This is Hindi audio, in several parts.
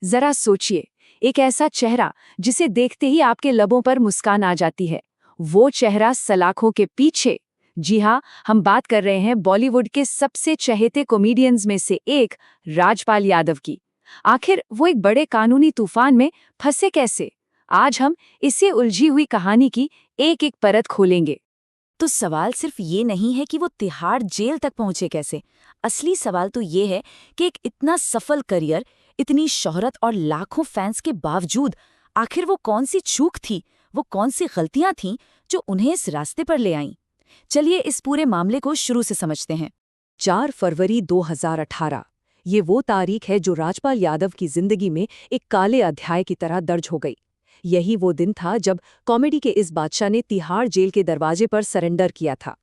जरा सोचिए, एक ऐसा चेहरा जिसे देखते ही आपके लबों पर मुस्कान आ जाती है। वो चेहरा सलाखों के पीछे। जी हाँ, हम बात कर रहे हैं बॉलीवुड के सबसे चहेते कॉमेडियंस में से एक राजपाल यादव की। आखिर वो एक बड़े कानूनी तूफान में फंसे कैसे? आज हम इसी उलझी हुई कहानी की एक एक परत खोलेंगे। तो सवाल सिर्फ ये नहीं है कि वो तिहाड़ जेल तक पहुंचे कैसे। असली सवाल तो ये है कि एक इतना सफल करियर, इतनी शोहरत और लाखों फैंस के बावजूद आखिर वो कौन सी चूक थी, वो कौन सी गलतियां थीं जो उन्हें इस रास्ते पर ले आईं। चलिए इस पूरे मामले को शुरू से समझते हैं। 4 फरवरी 2018 ये वो तारीख है जो राजपाल यादव की जिंदगी में एक काले अध्याय की तरह दर्ज हो गई। यही वो दिन था जब कॉमेडी के इस बादशाह ने तिहाड़ जेल के दरवाजे पर सरेंडर किया था।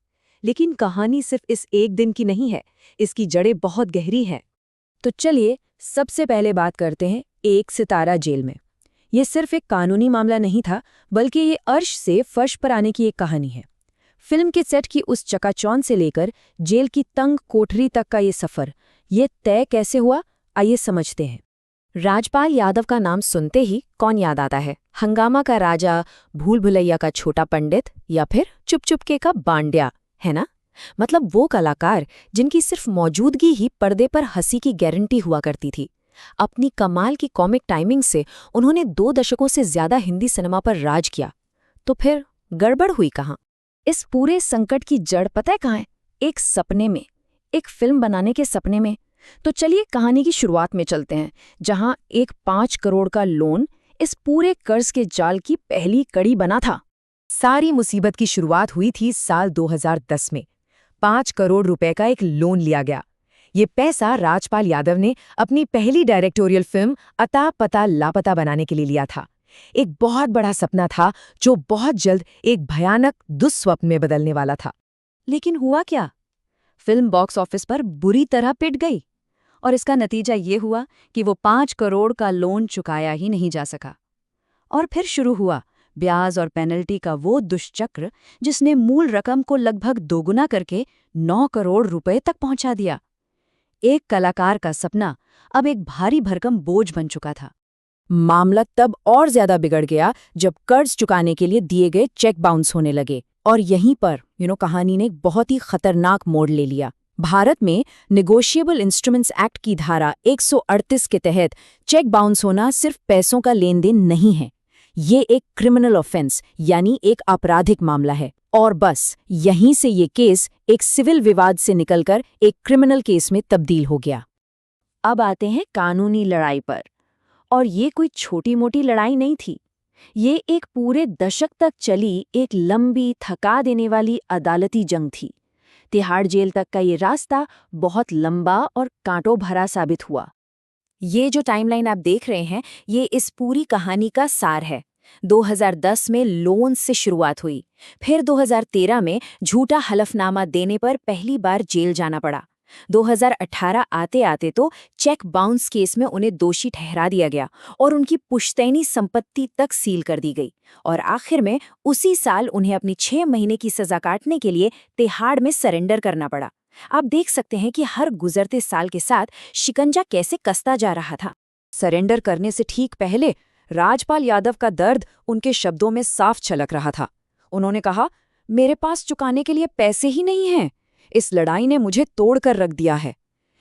लेकिन कहानी सिर्फ इस एक दिन की नहीं है, इसकी जड़ें बहुत गहरी हैं। तो चलिए सबसे पहले बात करते हैं एक सितारा जेल में। ये सिर्फ एक कानूनी मामला नहीं था, बल्कि ये अर्श से फर्श पर आने की एक कहानी है। फिल्म के सेट की उस चकाचौंध से लेकर जेल की तंग कोठरी तक का ये सफर, ये तय कैसे हुआ, आइए समझते हैं। राजपाल यादव का नाम सुनते ही कौन याद आता है? हंगामा का राजा, भूल भुलैया का छोटा पंडित, या फिर चुप चुपके का बांड्या, है ना? मतलब वो कलाकार जिनकी सिर्फ मौजूदगी ही पर्दे पर हंसी की गारंटी हुआ करती थी। अपनी कमाल की कॉमिक टाइमिंग से उन्होंने 2 दशकों से ज्यादा हिंदी सिनेमा पर राज किया। तो फिर गड़बड़ हुई कहाँ? इस पूरे संकट की जड़ पता है कहाँ है? एक सपने में, एक फिल्म बनाने के सपने में। तो चलिए कहानी की शुरुआत में चलते हैं, जहां एक 5 करोड़ का लोन इस पूरे कर्ज के जाल की पहली कड़ी बना था। सारी मुसीबत की शुरुआत हुई थी साल 2010 में। 5 करोड़ रुपए का एक लोन लिया गया। ये पैसा राजपाल यादव ने अपनी पहली डायरेक्टोरियल फिल्म अता पता लापता बनाने के लिए लिया था। एक बहुत बड़ा सपना था जो बहुत जल्द एक भयानक दुस्वप्न में बदलने वाला था। लेकिन हुआ क्या? फिल्म बॉक्स ऑफिस पर बुरी तरह पिट गई और इसका नतीजा ये हुआ कि वो 5 करोड़ का लोन चुकाया ही नहीं जा सका। और फिर शुरू हुआ ब्याज और पेनल्टी का वो दुष्चक्र जिसने मूल रकम को लगभग दोगुना करके 9 करोड़ रुपए तक पहुंचा दिया। एक कलाकार का सपना अब एक भारी भरकम बोझ बन चुका था। मामला तब और ज्यादा बिगड़ गया जब कर्ज चुकाने के लिए दिए गए चेक बाउंस होने लगे। और यहीं पर कहानी ने एक बहुत ही खतरनाक मोड़ ले लिया। भारत में नेगोशिएबल इंस्ट्रूमेंट्स एक्ट की धारा 138 के तहत चेक बाउंस होना सिर्फ पैसों का लेन देन नहीं है, ये एक क्रिमिनल ऑफेंस यानी एक आपराधिक मामला है। और बस यहीं से ये केस एक सिविल विवाद से निकलकर एक क्रिमिनल केस में तब्दील हो गया। अब आते हैं कानूनी लड़ाई पर। और ये कोई छोटी मोटी लड़ाई नहीं थी, ये एक पूरे दशक तक चली एक लंबी थका देने वाली अदालती जंग थी। तिहाड़ जेल तक का ये रास्ता बहुत लंबा और कांटों भरा साबित हुआ। ये जो टाइमलाइन आप देख रहे हैं, ये इस पूरी कहानी का सार है। 2010 में लोन से शुरुआत हुई, फिर 2013 में झूठा हलफनामा देने पर पहली बार जेल जाना पड़ा। 2018 आते आते तो चेक बाउंस केस में उन्हें दोषी ठहरा दिया गया और उनकी पुश्तैनी संपत्ति तक सील कर दी गई। और आखिर में उसी साल उन्हें अपनी 6 महीने की सजा काटने के लिए तिहाड़ में सरेंडर करना पड़ा। आप देख सकते हैं कि हर गुजरते साल के साथ शिकंजा कैसे कसता जा रहा था। सरेंडर करने से ठीक पहले राजपाल यादव का दर्द उनके शब्दों में साफ छलक रहा था। उन्होंने कहा, मेरे पास चुकाने के लिए पैसे ही नहीं हैं। इस लड़ाई ने मुझे तोड़कर रख दिया है।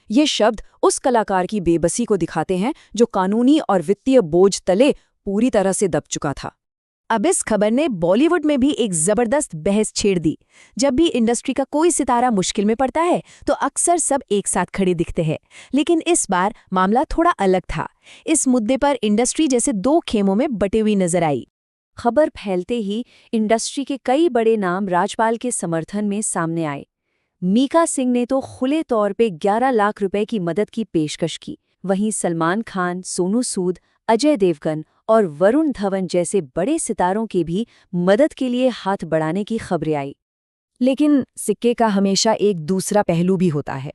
ये शब्द उस कलाकार की बेबसी को दिखाते हैं जो कानूनी और वित्तीय बोझ तले पूरी तरह से दब चुका था। अब इस खबर ने बॉलीवुड में भी एक जबरदस्त बहस छेड़ दी। जब भी इंडस्ट्री का कोई सितारा मुश्किल में पड़ता है तो अक्सर सब एक साथ खड़े दिखते हैं, लेकिन इस बार मामला थोड़ा अलग था। इस मुद्दे पर इंडस्ट्री जैसे 2 खेमों में बटी हुई नजर आई। खबर फैलते ही इंडस्ट्री के कई बड़े नाम राजपाल के समर्थन में सामने आए। मीका सिंह ने तो खुले तौर पे 11 लाख रुपए की मदद की पेशकश की। वहीं सलमान खान, सोनू सूद, अजय देवगन और वरुण धवन जैसे बड़े सितारों के भी मदद के लिए हाथ बढ़ाने की खबरें आई। लेकिन सिक्के का हमेशा एक दूसरा पहलू भी होता है।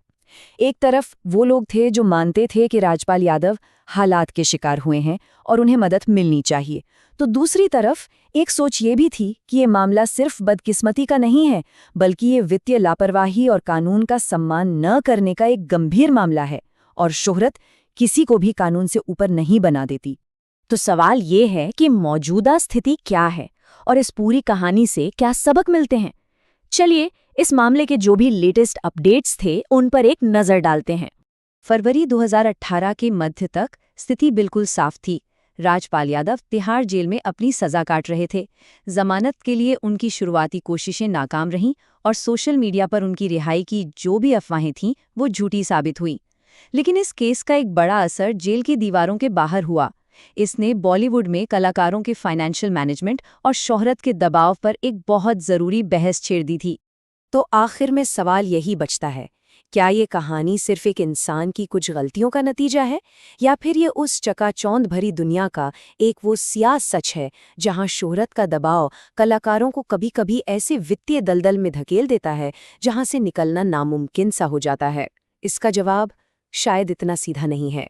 एक तरफ वो लोग थे जो मानते थे कि राजपाल यादव हालात के शिकार हुए हैं और उन्हें मदद मिलनी चाहिए, तो दूसरी तरफ एक सोच ये भी थी कि ये मामला सिर्फ बदकिस्मती का नहीं है, बल्कि ये वित्तीय लापरवाही और कानून का सम्मान न करने का एक गंभीर मामला है। और शोहरत, किसी को भी कानून से ऊपर नहीं बना देती। तो सवाल ये है कि मौजूदा स्थिति क्या है और इस पूरी कहानी से क्या सबक मिलते हैं। चलिए इस मामले के जो भी लेटेस्ट अपडेट्स थे उन पर एक नज़र डालते हैं। फरवरी 2018 के मध्य तक स्थिति बिल्कुल साफ थी। राजपाल यादव तिहाड़ जेल में अपनी सजा काट रहे थे। जमानत के लिए उनकी शुरुआती कोशिशें नाकाम रहीं और सोशल मीडिया पर उनकी रिहाई की जो भी अफवाहें थीं वो झूठी साबित हुई। लेकिन इस केस का एक बड़ा असर जेल की दीवारों के बाहर हुआ। इसने बॉलीवुड में कलाकारों के फाइनेंशियल मैनेजमेंट और शोहरत के दबाव पर एक बहुत ज़रूरी बहस छेड़ दी थी। तो आखिर में सवाल यही बचता है, क्या ये कहानी सिर्फ एक इंसान की कुछ गलतियों का नतीजा है या फिर ये उस चकाचौंध भरी दुनिया का एक वो सियाह सच है जहां शोहरत का दबाव कलाकारों को कभी-कभी ऐसे वित्तीय दलदल में धकेल देता है जहां से निकलना नामुमकिन सा हो जाता है। इसका जवाब शायद इतना सीधा नहीं है।